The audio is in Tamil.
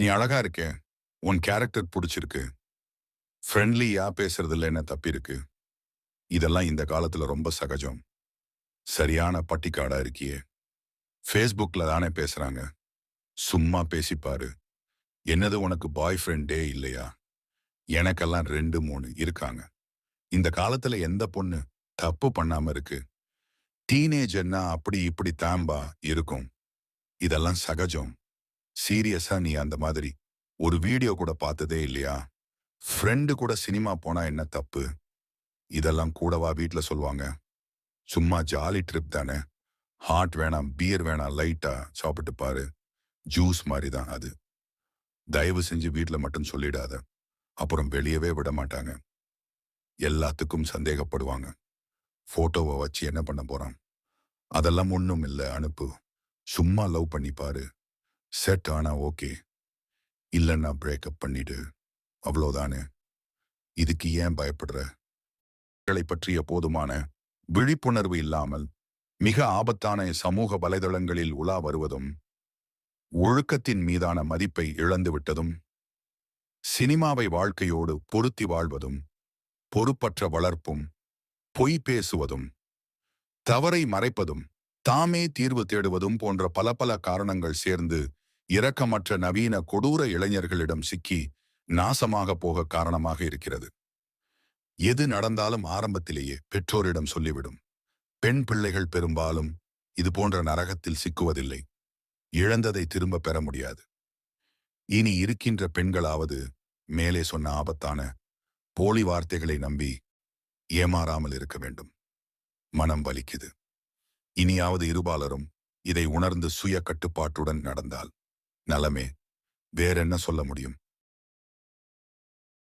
நீ அழகா இருக்க. உன் கேரக்டர் புடிச்சிருக்கு. ஃப்ரெண்ட்லியா பேசுறதுல என்ன தப்பிருக்கு? இதெல்லாம் இந்த காலத்துல ரொம்ப சகஜம். சரியான பட்டிக்காடா இருக்கியே. Facebookல தானே பேசுறாங்க. சும்மா பேசிப் பாரு. என்னது உனக்கு பாய் ஃப்ரெண்டே இல்லையா? எனக்கெல்லாம் 2, 3 இருக்காங்க. இந்த காலத்துல எந்த பொண்ணு தப்பு பண்ணாம இருக்கு? டீனேஜர்னா அப்படி இப்படி தாம்பா இருக்கும். இதெல்லாம் சகஜம். சீரியஸா நீ அந்த மாதிரி ஒரு வீடியோ கூட பார்த்ததே இல்லையா? ஃப்ரெண்டு கூட சினிமா போனா என்ன தப்பு? இதெல்லாம் கூடவா வீட்ல சொல்லுவாங்க? சும்மா ஜாலி ட்ரிப் தானே. ஹாட் வேணாம், பியர் வேணாம், லைட்டா சாப்பிட்டு பாரு. ஜூஸ் மாதிரி தான் அது. தயவு செஞ்சு வீட்ல மட்டும் சொல்லிடாத. அப்புறம் வெளியவே விட மாட்டாங்க. எல்லாத்துக்கும் சந்தேகப்படுவாங்க. போட்டோவை வச்சு என்ன பண்ண போறான்? அதெல்லாம் ஒண்ணும் இல்ல, அனுப்பு. சும்மா லவ் பண்ணி பாரு. செட் ஆனா ஓகே. இல்லன்னா பிரேக்கப் பண்ணிடு. அவ்வளோதானே. இதுக்கு ஏன் பயப்படுற? களை பற்றிய போதுமான விழிப்புணர்வு இல்லாமல் மிக ஆபத்தான சமூக வலைதளங்களில் உலா வருவதும், ஒழுக்கத்தின் மீதான மதிப்பை இழந்துவிட்டதும், சினிமாவை வாழ்க்கையோடு பொருத்தி வாழ்வதும், பொறுப்பற்ற வளர்ப்பும், பொய் பேசுவதும், தவறை மறைப்பதும், தாமே தீர்வு தேடுவதும் போன்ற பல பல காரணங்கள் சேர்ந்து இரக்கமற்ற நவீன கொடூர இளைஞர்களிடம் சிக்கி நாசமாக போக காரணமாக இருக்கிறது. எது நடந்தாலும் ஆரம்பத்திலேயே பெற்றோரிடம் சொல்லிவிடும். பெண் பிள்ளைகள் பெரும்பாலும் இது போன்ற நரகத்தில் சிக்குவதில்லை. இழந்ததை திரும்ப பெற முடியாது. இனி இருக்கின்ற பெண்களாவது மேலே சொன்ன ஆபத்தான போலி வார்த்தைகளை நம்பி ஏமாறாமல் இருக்க வேண்டும். மனம் வலிக்குது. இனியாவது இருபாலரும் இதை உணர்ந்து சுய கட்டுப்பாட்டுடன் நடந்தால் நலமே. வேறென்ன சொல்ல முடியும்?